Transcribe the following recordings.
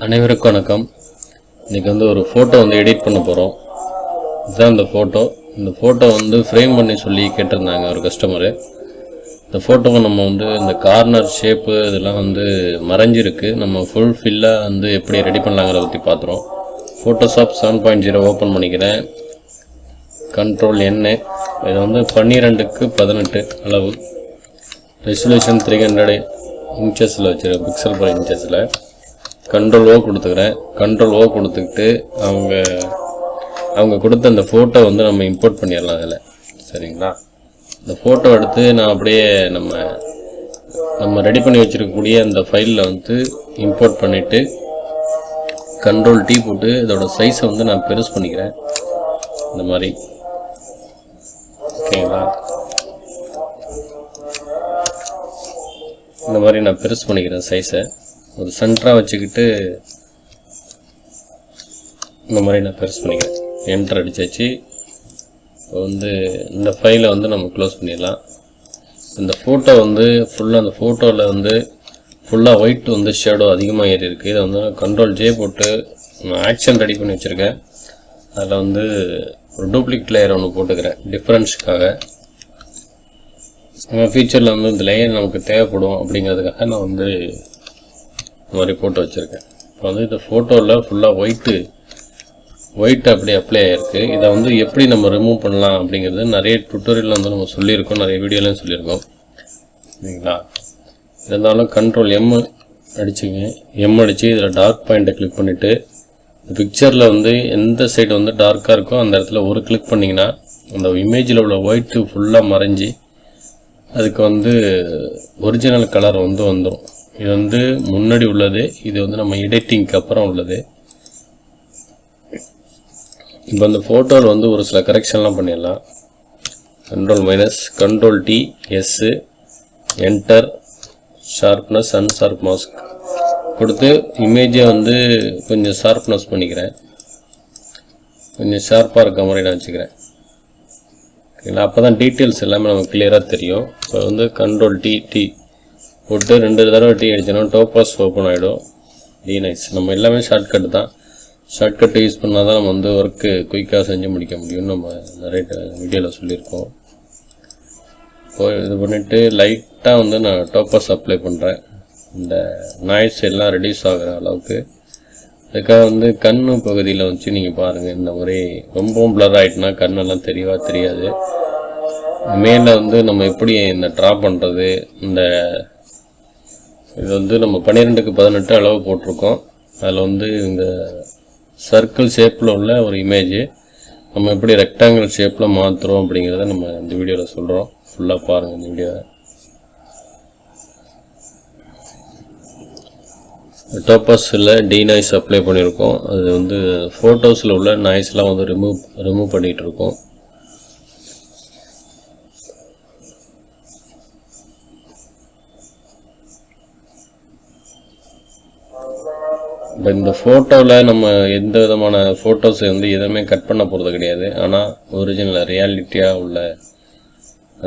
அனைவருக்கும் வணக்கம். இன்றைக்கி ஒரு ஃபோட்டோ எடிட் பண்ண போகிறோம். இதுதான் இந்த ஃபோட்டோ ஃப்ரேம் பண்ணி சொல்லி கேட்டிருந்தாங்க ஒரு கஸ்டமரு. இந்த ஃபோட்டோவை நம்ம இந்த கார்னர் ஷேப்பு இதெல்லாம் மறைஞ்சிருக்கு. நம்ம ஃபுல் ஃபில்லாக எப்படி ரெடி பண்ணலாங்கிறத பற்றி பார்த்துறோம். ஃபோட்டோஷாப் 7.0 ஓப்பன் பண்ணிக்கிறேன். Control N. இது 12:18 அளவு. ரெசல்யூஷன் 300 இன்ச்சஸில் வச்சுருக்கேன், பிக்சல் பர் இன்ச்சஸில். கண்ட்ரோல் O கொடுத்துக்கிறேன். கண்ட்ரோல் O கொடுத்துக்கிட்டு அவங்க கொடுத்த அந்த ஃபோட்டோ நம்ம இம்போர்ட் பண்ணிடலாம் அதில். சரிங்களா? இந்த ஃபோட்டோ எடுத்து நான் அப்படியே நம்ம ரெடி பண்ணி வச்சுருக்கக்கூடிய அந்த ஃபைலில் இம்போர்ட் பண்ணிவிட்டு கண்ட்ரோல் T போட்டு இதோட சைஸை நான் பெருசு பண்ணிக்கிறேன். இந்த மாதிரி. ஓகேங்களா? இந்த மாதிரி நான் பெருசு பண்ணிக்கிறேன் சைஸை. ஒரு சென்டராக வச்சுக்கிட்டு இந்த மாதிரி நான் பெருசு பண்ணிக்கிறேன். என்டர் அடிச்சாச்சு. இந்த ஃபைலை நம்ம க்ளோஸ் பண்ணிடலாம். இந்த ஃபோட்டோ ஃபுல்லாக அந்த ஃபோட்டோவில் ஃபுல்லாக ஒயிட் ஷேடோ அதிகமாக ஏறி இருக்குது. இதை கண்ட்ரோல் J போட்டு நான் ஆக்ஷன் ரெடி பண்ணி வச்சுருக்கேன். அதில் ஒரு டூப்ளிகேட் லேயர் ஒன்று போட்டுக்கிறேன் டிஃப்ரென்ஸுக்காக. நம்ம ஃபியூச்சரில் இந்த லேயர் நமக்கு தேவைப்படும் அப்படிங்கிறதுக்காக நான் இந்த மாதிரி போட்டு வச்சுருக்கேன். இப்போ இந்த ஃபோட்டோவில் ஃபுல்லாக ஒயிட் அப்படியே அப்ளை ஆகிருக்கு. இதை எப்படி நம்ம ரிமூவ் பண்ணலாம் அப்படிங்கிறது நிறைய டுட்டோரியலில் நம்ம சொல்லியிருக்கோம், நிறைய வீடியோலையும் சொல்லியிருக்கோம். சரிங்களா? இருந்தாலும் கண்ட்ரோல் M அடிச்சுங்க. M அடித்து இதில் டார்க் பாயிண்ட்டை கிளிக் பண்ணிவிட்டு பிக்சரில் எந்த சைடு டார்க்காக இருக்கோ அந்த இடத்துல ஒரு கிளிக் பண்ணிங்கன்னா அந்த இமேஜில் உள்ள ஒயிட்டு ஃபுல்லாக மறைஞ்சி அதுக்கு ஒரிஜினல் கலர் வந்துடும். இது முன்னாடி உள்ளது. இது நம்ம எடிட்டிங்க்கு அப்புறம் உள்ளது. இப்போ அந்த ஃபோட்டோவில் ஒரு சில கரெக்ஷன்லாம் பண்ணிடலாம். Control minus, control T, S, enter, sharpness, unsharp mask கொடுத்து இமேஜை கொஞ்சம் ஷார்ப்னஸ் பண்ணிக்கிறேன். கொஞ்சம் ஷார்ப்பாக இருக்க மாதிரி நான் வச்சுக்கிறேன். ஓகேங்களா? அப்போ தான் டீட்டெயில்ஸ் எல்லாமே நமக்கு கிளியராக தெரியும். இப்போ கண்ட்ரோல் T போட்டு 2 தடவை T அடிச்சோன்னா டோபாஸ் ஓப்பன் ஆகிடும். நைஸ். நம்ம எல்லாமே ஷார்ட்கட் தான். ஷார்ட்கட் யூஸ் பண்ணால் தான் நம்ம ஒர்க்கு குயிக்காக செஞ்சு முடிக்க முடியும்னு நம்ம நிறைய வீடியோவில் சொல்லியிருக்கோம். இப்போ இது பண்ணிவிட்டு லைட்டாக நான் டோபாஸ் அப்ளை பண்ணுறேன். இந்த நாய்ஸ் எல்லாம் ரெடியூஸ் ஆகிற அளவுக்கு. அதுக்காக கண்ணு பகுதியில் வச்சு நீங்கள் பாருங்கள். இந்த மாதிரி ரொம்பவும் பிளர் ஆகிட்டுனா கண்ணெல்லாம் தெளிவாக தெரியாது. மேலே நம்ம எப்படி இந்த ட்ரா பண்ணுறது, இந்த இது நம்ம 12:18 அளவு போட்டிருக்கோம். அதில் இந்த சர்க்கிள் ஷேப்பில் உள்ள ஒரு இமேஜ் நம்ம எப்படி ரெக்டாங்கிள் ஷேப்பில் மாற்றுறோம் அப்படிங்கிறத நம்ம இந்த வீடியோவில் சொல்கிறோம். ஃபுல்லாக பாருங்கள் இந்த வீடியோவை. டோபாஸில் நாய்ஸ் அப்ளை பண்ணியிருக்கோம். அது ஃபோட்டோஸில் உள்ள நாய்ஸ்லாம் ரிமூவ் பண்ணிகிட்டு இருக்கோம். இப்போ இந்த ஃபோட்டோவில் நம்ம எந்த விதமான ஃபோட்டோஸ் எதுவுமே கட் பண்ண போகிறது கிடையாது. ஆனால் ஒரிஜினல் ரியாலிட்டியாக உள்ள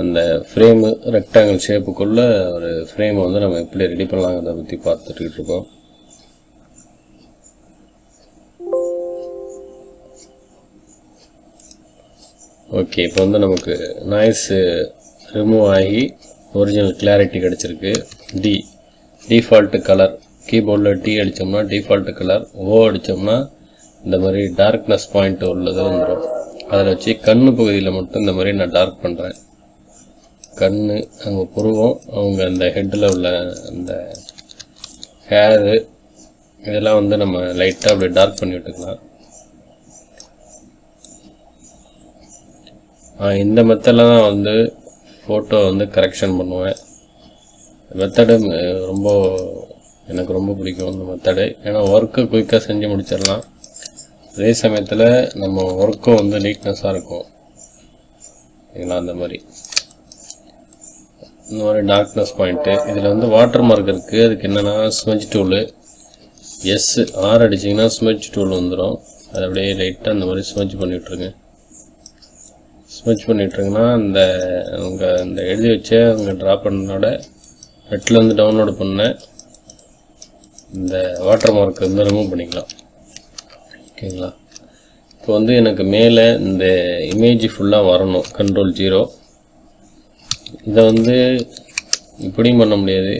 அந்த ஃப்ரேமு ரெக்டாங்கிள் ஷேப்புக்குள்ள ஒரு ஃப்ரேமை நம்ம எப்படி ரெடி பண்ணலாங்கிறத பற்றி பார்த்துட்டு இருக்கோம். ஓகே, இப்போ நமக்கு நாய்ஸ் ரிமூவ் ஆகி ஒரிஜினல் கிளாரிட்டி கிடச்சிருக்கு. டிஃபால்ட்டு கலர் கீபோர்டில் T அடித்தோம்னா டிஃபால்ட்டு கலர், O அடித்தோம்னா இந்த மாதிரி டார்க்னஸ் பாயிண்ட் உள்ளது வந்துடும். அதில் வச்சு கண்ணு பகுதியில் மட்டும் இந்த மாதிரி நான் டார்க் பண்ணுறேன். கண்ணு, அவங்க புருவம், அவங்க அந்த ஹெட்டில் உள்ள அந்த ஹேரு இதெல்லாம் நம்ம லைட்டாக அப்படி டார்க் பண்ணி விட்டுக்கலாம். இந்த மெத்தடில் தான் ஃபோட்டோ கரெக்ஷன் பண்ணுவேன். மெத்தடு எனக்கு ரொம்ப பிடிக்கும் இந்த மெத்தடு. ஏன்னா ஒர்க்கு குயிக்காக செஞ்சு முடிச்சிடலாம். அதே சமயத்தில் நம்ம ஒர்க்கும் நீட்னஸாக இருக்கும். சரிங்களா? அந்த மாதிரி இந்த மாதிரி டார்க்னஸ் பாயிண்ட்டு இதில் வாட்டர் மார்க் இருக்குது. அதுக்கு என்னென்னா ஸ்மெட்ச் டூலு R அடிச்சிங்கன்னா ஸ்மெட்ச் டூல் வந்துடும். அது அப்படியே லைட்டாக இந்த மாதிரி ஸ்மெட்ச் பண்ணிவிட்ருங்க. ஸ்மெட்ச் பண்ணிவிட்ருங்கன்னா இந்த எழுதி வச்ச அவங்க ட்ரா பண்ணோட நெட்டில் டவுன்லோடு பண்ணேன் இந்த வாட்டர் மார்க் வந்து ரிமூவ் பண்ணிக்கலாம். ஓகேங்களா? இப்போ வந்து எனக்கு மேலே இந்த இமேஜ் ஃபுல்லாக வரணும். Ctrl 0. இதை வந்து இப்படியும் பண்ண முடியாது,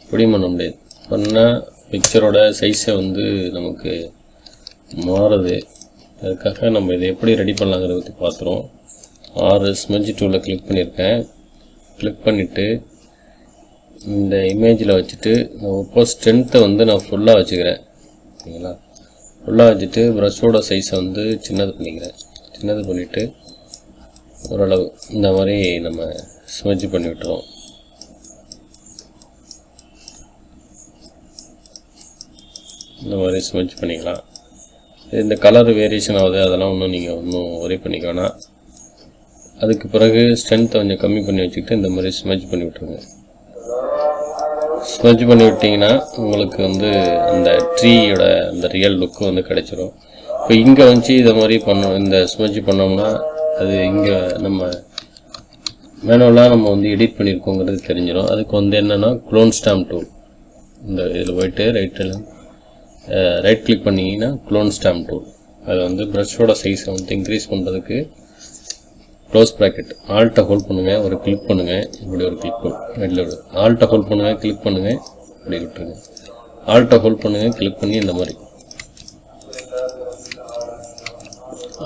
இப்படியும் பண்ண முடியாது. பண்ணால் பிக்சரோட சைஸை வந்து நமக்கு மாறுது. அதுக்காக நம்ம இதை எப்படி ரெடி பண்ணலாங்கிறத பற்றி பார்த்துருவோம். ஸ்மெட்ச் டூலில் கிளிக் பண்ணியிருக்கேன். கிளிக் பண்ணிவிட்டு இந்த இமேஜில் வச்சுட்டு இப்போ ஸ்ட்ரென்த்தை வந்து நான் ஃபுல்லாக வச்சுக்கிறேன். ஓகேங்களா? ஃபுல்லாக வச்சுட்டு ப்ரஷோட சைஸை வந்து சின்னது பண்ணிக்கிறேன். சின்னது பண்ணிவிட்டு ஓரளவு இந்த மாதிரி நம்ம ஸ்மெட்ச் பண்ணி விட்டுருவோம். இந்த மாதிரி ஸ்மெட்ச் பண்ணிக்கலாம். இந்த கலர் வேரியேஷன் ஆகுது, அதெல்லாம் நீங்கள் ஒன்றும் ஒரே பண்ணிக்க வேணாம். அதுக்கு பிறகு ஸ்ட்ரென்த்தை கொஞ்சம் கம்மி பண்ணி வச்சுக்கிட்டு இந்த மாதிரி ஸ்மெட்ச் பண்ணி விட்டுருங்க. ஸ்மெட்ச் பண்ணி விட்டிங்கன்னா உங்களுக்கு வந்து அந்த ட்ரீயோட அந்த ரியல் லுக்கு வந்து கிடைச்சிரும். இப்போ இங்கே வந்து இதை மாதிரி இந்த ஸ்மெட்ச் பண்ணோம்னா அது இங்கே நம்ம மேனுவலாக நம்ம வந்து எடிட் பண்ணியிருக்கோங்கிறது தெரிஞ்சிடும். அதுக்கு வந்து என்னென்னா க்ளோன் ஸ்டாம்ப் டூல், இந்த இதில் போய்ட்டு ரைட் கிளிக் பண்ணிங்கன்னா க்ளோன் ஸ்டாம்ப் டூல். அதை வந்து ப்ரஷோட சைஸை வந்து இன்க்ரீஸ் பண்ணுறதுக்கு க்ளோஸ் ப்ராக்கெட் ஆல்ட்டை ஹோல்ட் பண்ணுங்கள், ஒரு கிளிக் பண்ணுங்கள், இப்படி ஒரு கிளிக் வெளில விடு. ஆல்ட்டை ஹோல்ட் பண்ணுங்கள், கிளிக் பண்ணுங்கள், இப்படி விட்டுருங்க. ஆல்ட்டை ஹோல்ட் பண்ணுங்கள், கிளிக் பண்ணி இந்த மாதிரி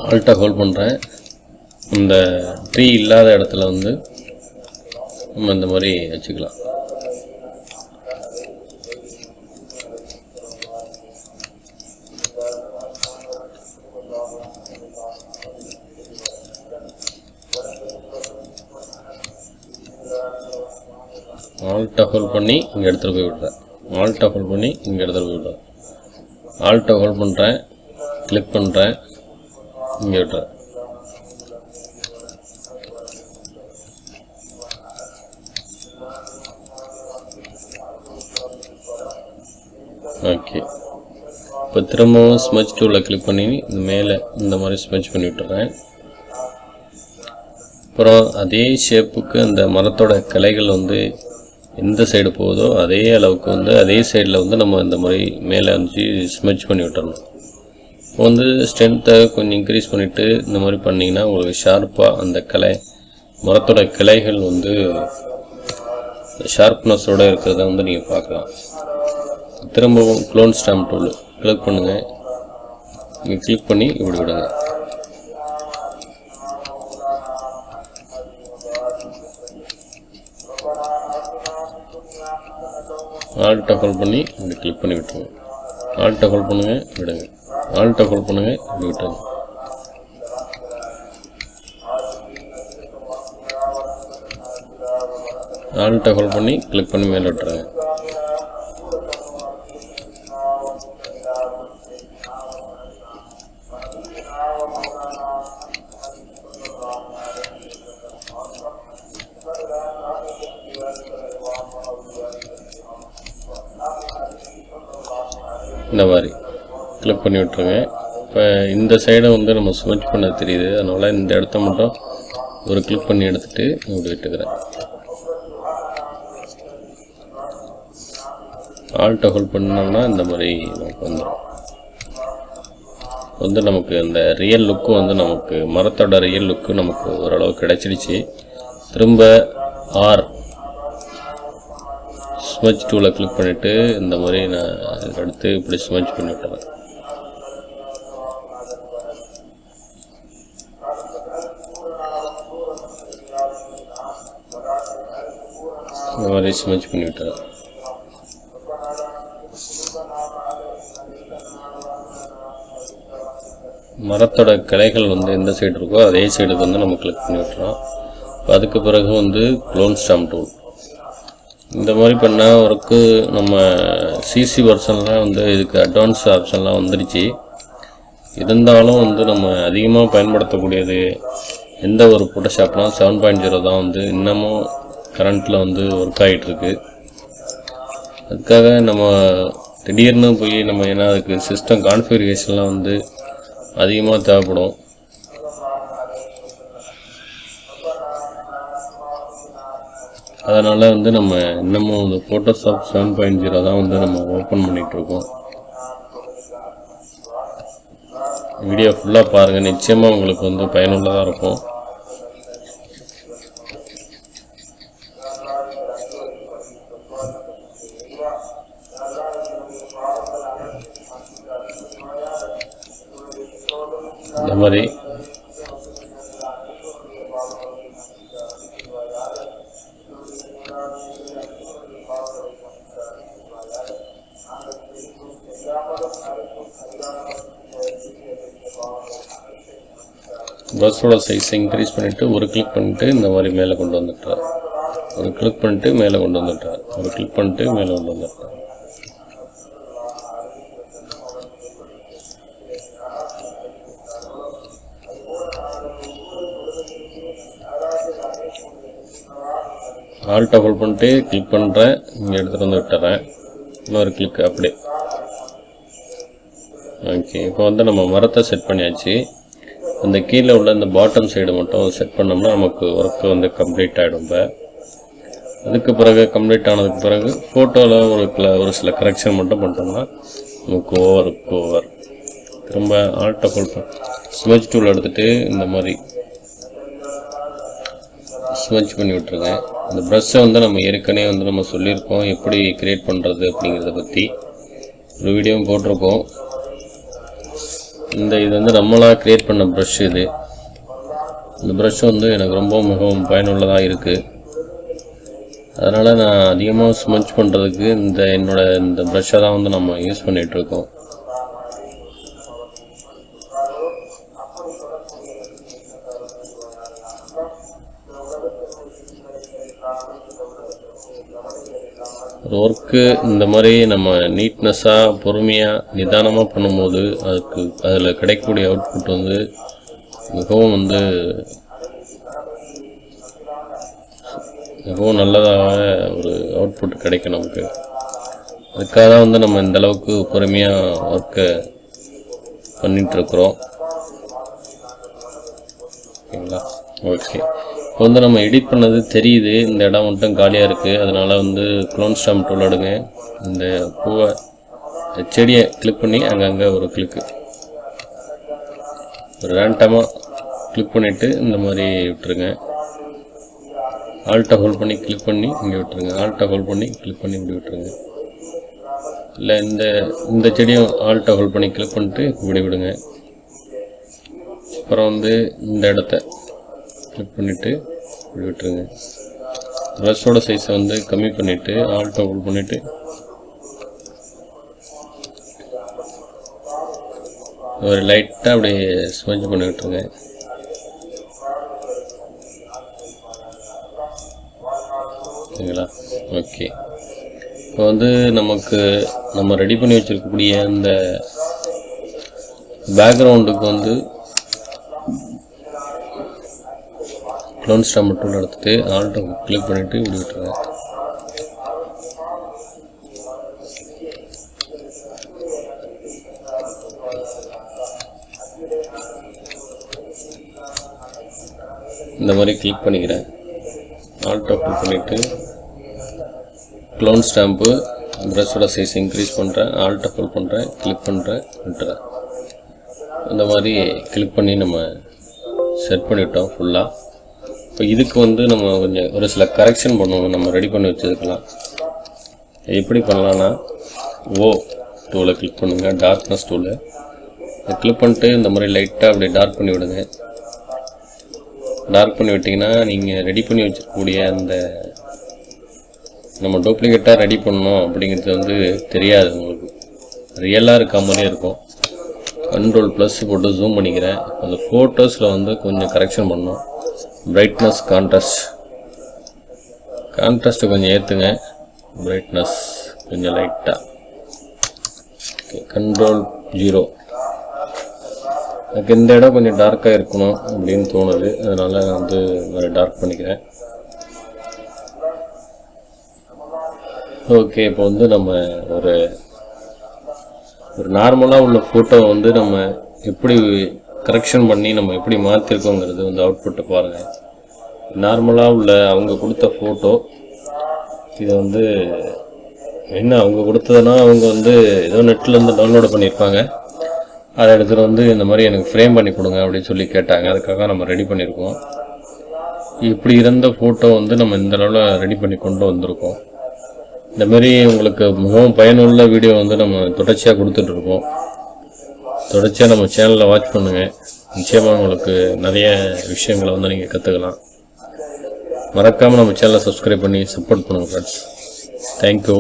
ஆல்ட்டை ஹோல்ட் பண்ணுறேன். இந்த ட்ரீ இல்லாத இடத்துல வந்து நம்ம இந்த மாதிரி வச்சுக்கலாம். ஆல்ட்டை ஹோல்ட் பண்ணி இங்கே எடுத்துகிட்டு போய் விடுறேன். ஆல்ட்டை ஹோல்ட் பண்ணி இங்கே எடுத்துகிட்டு போய் விடுறேன். ஆல்ட்டை ஹோல்ட் பண்ணுறேன், கிளிக் பண்ணுறேன், இங்கே விட்டுறேன். ஓகே, இப்போ திரும்பவும் ஸ்மெட்ச் டூலில் கிளிக் பண்ணி இந்த மேலே இந்த மாதிரி ஸ்மெட்ச் பண்ணி விட்டுறேன். அப்புறம் அதே ஷேப்புக்கு அந்த மரத்தோட கிளைகள் வந்து எந்த சைடு போகுதோ அதே அளவுக்கு வந்து அதே சைடில் வந்து நம்ம இந்த மாதிரி மேலே வந்து ஸ்மெட்ச் பண்ணி விட்டுறணும். இப்போ வந்து ஸ்ட்ரென்த்தை கொஞ்சம் இன்க்ரீஸ் பண்ணிவிட்டு இந்த மாதிரி பண்ணிங்கன்னா உங்களுக்கு ஷார்ப்பாக அந்த மரத்தோட கிளைகள் வந்து ஷார்ப்னஸோடு இருக்கிறத வந்து நீங்கள் பார்க்கலாம். திரும்பவும் க்ளோன் ஸ்டாம்ப் டூல் கிளிக் பண்ணுங்கள். நீங்கள் கிளிக் பண்ணி இப்படி விடுங்க. ஆல்ட்டை ஹோல்ட் பண்ணி இப்படி கிளிக் பண்ணி விட்டுருங்க. ஆல்ட்டை ஹோல்ட் பண்ணுங்கள், விடுங்க. ஆல்ட்டை ஹோல்ட் பண்ணுங்கள், இப்படி விட்டுருங்க. ஆல்ட்டை ஹோல்ட் பண்ணி கிளிக் பண்ணி மேலே விட்டுருங்க. இந்த மாதிரி கிளிக் பண்ணி விட்டுருங்க. இப்போ இந்த சைடை வந்து நம்ம ஸ்மெட்ச் பண்ண தெரியுது, அதனால் இந்த இடத்த மட்டும் ஒரு கிளிக் பண்ணி எடுத்துகிட்டு இப்படி விட்டுக்கிறேன். ஆல்ட்டை ஹோல்ட் பண்ணோம்னா இந்த மாதிரி நமக்கு வந்துடும். வந்து நமக்கு அந்த ரியல் லுக்கு வந்து நமக்கு மரத்தோட ரியல் லுக்கு நமக்கு ஓரளவு கிடைச்சிடுச்சு. திரும்ப ஸ்மெட்ச் டூலை கிளிக் பண்ணிவிட்டு இந்த மாதிரி நான் எடுத்து இப்படி ஸ்மெட்ச் பண்ணி விட்டுறேன். இந்த மாதிரி ஸ்மெட்ச் பண்ணி விட்டுறேன். மரத்தோட கிளைகள் வந்து எந்த சைடு இருக்கோ அதே சைடுக்கு வந்து நம்ம கிளிக் பண்ணி விட்டுறோம். அதுக்கு பிறகு வந்து க்ளோன் ஸ்டாம்ப் டூல் இந்த மாதிரி பண்ணால் ஒர்க்கு நம்ம சிசி வெர்ஷன்லாம் வந்து இதுக்கு அட்வான்ஸ் ஆப்ஷன்லாம் வந்துடுச்சு. இருந்தாலும் வந்து நம்ம அதிகமாக பயன்படுத்தக்கூடியது எந்த ஒரு ஃபோட்டோஷாப்னா 7.0 தான் வந்து இன்னமும் கரண்ட்டில் வந்து ஒர்க் ஆகிட்டுருக்கு. அதுக்காக நம்ம திடீர்னு போய் நம்ம ஏன்னா அதுக்கு சிஸ்டம் கான்ஃபிகரேஷன்லாம் வந்து அதிகமாக தேவைப்படும். அதனால் வந்து நம்ம இன்னமும் இந்த ஃபோட்டோஷாப் 7.0 தான் வந்து நம்ம ஓப்பன் பண்ணிகிட்ருக்கோம். வீடியோ ஃபுல்லாக பாருங்கள், நிச்சயமாக உங்களுக்கு வந்து பயனுள்ளதாக இருக்கும். இந்த மாதிரி ப்ரஷோட சைஸை இன்க்ரீஸ் பண்ணிவிட்டு ஒரு கிளிக் பண்ணிவிட்டு இந்த மாதிரி மேலே கொண்டு வந்துட்டார், ஒரு கிளிக் பண்ணிட்டு மேலே கொண்டு வந்துட்டார், ஒரு கிளிக் பண்ணிட்டு மேலே கொண்டு வந்துட்டார். ஆல்ட்டை ஹோல்ட் பண்ணிட்டு கிளிக் பண்ணுறேன், இங்கே எடுத்துகிட்டு வந்து விட்டுறேன், இன்னொரு கிளிக் அப்படியே. ஓகே, இப்போ வந்து நம்ம மரத்தை செட் பண்ணியாச்சு. அந்த கீழே உள்ள இந்த பாட்டம் சைடு மட்டும் செட் பண்ணோம்னா நமக்கு ஒர்க்கு வந்து கம்ப்ளீட் ஆகிடும். இப்போ அதுக்கு பிறகு கம்ப்ளீட் ஆனதுக்கு பிறகு ஃபோட்டோவில் ஒரு சில கரெக்ஷன் மட்டும் பண்ணிட்டோம்னா நமக்கு ஓவர். திரும்ப ஆல்ட்டை ஹோல்ட் பண்ணி ஸ்மெட்ச் டூல் எடுத்துகிட்டு இந்த மாதிரி ஸ்மெட்ச் பண்ணி விட்டுருங்க. இந்த ப்ரஷ்ஷை வந்து நம்ம ஏற்கனவே வந்து நம்ம சொல்லியிருக்கோம் எப்படி க்ரியேட் பண்ணுறது அப்படிங்கிறத பற்றி ஒரு வீடியோவும் போட்டிருக்கோம். இது வந்து நம்மளாக க்ரியேட் பண்ண ப்ரஷ். இந்த ப்ரஷ் வந்து எனக்கு ரொம்ப மிகவும் பயனுள்ளதாக இருக்குது. அதனால் நான் அதிகமாக ஸ்மஞ்ச் பண்ணுறதுக்கு இந்த ப்ரஷ்ஷை தான் வந்து நம்ம யூஸ் பண்ணிகிட்ருக்கோம். ஒரு ஒர்க்கு இந்த மாதிரி நம்ம நீட்னஸாக பொறுமையாக நிதானமாக பண்ணும்போது அதில் கிடைக்கக்கூடிய அவுட்புட் வந்து மிகவும் நல்லதாக ஒரு அவுட்புட் கிடைக்கும் நமக்கு. அதுக்காக தான் வந்து நம்ம இந்தளவுக்கு பொறுமையாக ஒர்க்கை பண்ணிகிட்ருக்குறோம். ஓகேங்களா? ஓகே, இப்போ வந்து நம்ம எடிட் பண்ணது தெரியுது, இந்த இடம் மட்டும் காலியாக இருக்குது. அதனால் வந்து க்ளோன் ஸ்டாம்ப் டூல் எடுங்க, இந்த பூவை செடியை கிளிக் பண்ணி அங்கங்கே ஒரு கிளிக்கு ஒரு ரேண்டமாக கிளிக் பண்ணிவிட்டு இந்த மாதிரி விட்டுருங்க. ஆல்ட்டை ஹோல்ட் பண்ணி கிளிக் பண்ணி இங்கே விட்டுருங்க, ஆல்ட்டை ஹோல்ட் பண்ணி கிளிக் பண்ணி இப்படி விட்டுருங்க. இல்லை இந்த செடியும் ஆல்ட்டை ஹோல்ட் பண்ணி கிளிக் பண்ணிட்டு இப்படி விடுங்க. அப்புறம் வந்து இந்த இடத்த கிளிக் பண்ணிவிட்டு இப்படி விட்டுருங்க. ப்ரஷோட சைஸை வந்து கம்மி பண்ணிவிட்டு ஆல்ட்டை ஹோல்ட் பண்ணிவிட்டு ஒரு லைட்டாக அப்படியே ஸ்மஞ்ச் பண்ணி விட்டுருங்க. ஓகேங்களா? ஓகே, இப்போ வந்து நம்ம ரெடி பண்ணி வச்சுருக்கக்கூடிய அந்த பேக்ரவுண்டுக்கு வந்து க்ளோன் ஸ்டாம்ப் டூல் எடுத்துகிட்டு ஆல்ட்டை கிளிக் பண்ணிவிட்டு இப்படி விட்டுருங்க. இந்த மாதிரி கிளிக் பண்ணிக்கிறேன், ஆல்ட்டை கிளிக் பண்ணிவிட்டு க்ளோன் ஸ்டாம்ப்பு ப்ரஷோட சைஸ் இன்க்ரீஸ் பண்ணுறேன், ஆல்ட்டை ஹோல்ட் பண்ணுறேன், கிளிக் பண்ணுறேன், விட்டுறேன். இந்த மாதிரி கிளிக் பண்ணி நம்ம செட் பண்ணிவிட்டோம் ஃபுல்லாக. இப்போ இதுக்கு வந்து நம்ம கொஞ்சம் ஒரு சில கரெக்ஷன் பண்ணுவோம். நம்ம ரெடி பண்ணி வச்சுருக்கலாம். எப்படி பண்ணலான்னா டூலை கிளிக் பண்ணுங்கள், டார்க்னஸ் டூலை கிளிக் பண்ணிட்டு இந்த மாதிரி லைட்டாக அப்படியே டார்க் பண்ணி விடுங்க. டார்க் பண்ணி விட்டிங்கன்னா நீங்கள் ரெடி பண்ணி வச்சுருக்கக்கூடிய அந்த நம்ம டூப்ளிகேட்டாக ரெடி பண்ணோம் அப்படிங்கிறது வந்து தெரியாது, உங்களுக்கு ரியலாக இருக்க மாதிரியே இருக்கும். Ctrl+ போட்டு ஜூம் பண்ணிக்கிறேன். அந்த ஃபோட்டோஸில் வந்து கொஞ்சம் கரெக்ஷன் பண்ணோம். பிரைட்னஸ் கான்ட்ராஸ்ட்டு கொஞ்சம் ஏற்றுங்க, பிரைட்னஸ் கொஞ்சம் லைட்டாக. Ctrl+0. எனக்கு இந்த இடம் கொஞ்சம் டார்க்காக இருக்கணும் அப்படின்னு தோணுது, அதனால் நான் வந்து நிறைய டார்க் பண்ணிக்கிறேன். ஓகே, இப்போ வந்து நம்ம ஒரு நார்மலாக உள்ள ஃபோட்டோ வந்து நம்ம எப்படி கரெக்ஷன் பண்ணி நம்ம எப்படி மாற்றிருக்கோங்கிறது வந்து அவுட்புட்டை பாருங்கள். நார்மலாக உள்ள அவங்க கொடுத்த ஃபோட்டோ இது வந்து என்ன அவங்க கொடுத்ததுன்னா அவங்க வந்து ஏதோ நெட்லேருந்து டவுன்லோடு பண்ணியிருப்பாங்க. அதை எடுத்துகிட்டு வந்து இந்த மாதிரி எனக்கு ஃப்ரேம் பண்ணி கொடுங்க அப்படின்னு சொல்லி கேட்டாங்க. அதுக்காக நம்ம ரெடி பண்ணியிருக்கோம். இப்படி இருந்த ஃபோட்டோ வந்து நம்ம இந்த அளவில் ரெடி பண்ணி கொண்டு வந்திருக்கோம். இந்தமாரி உங்களுக்கு மிகவும் பயனுள்ள வீடியோ வந்து நம்ம தொடர்ச்சியாக கொடுத்துட்ருக்கோம். தொடர்ச்சியாக நம்ம சேனலில் வாட்ச் பண்ணுங்கள். நிச்சயமாக உங்களுக்கு நிறைய விஷயங்களை வந்து நீங்கள் கற்றுக்கலாம். மறக்காமல் நம்ம சேனலை சப்ஸ்கிரைப் பண்ணி சப்போர்ட் பண்ணுங்கள் ஃப்ரெண்ட்ஸ். தேங்க்யூ.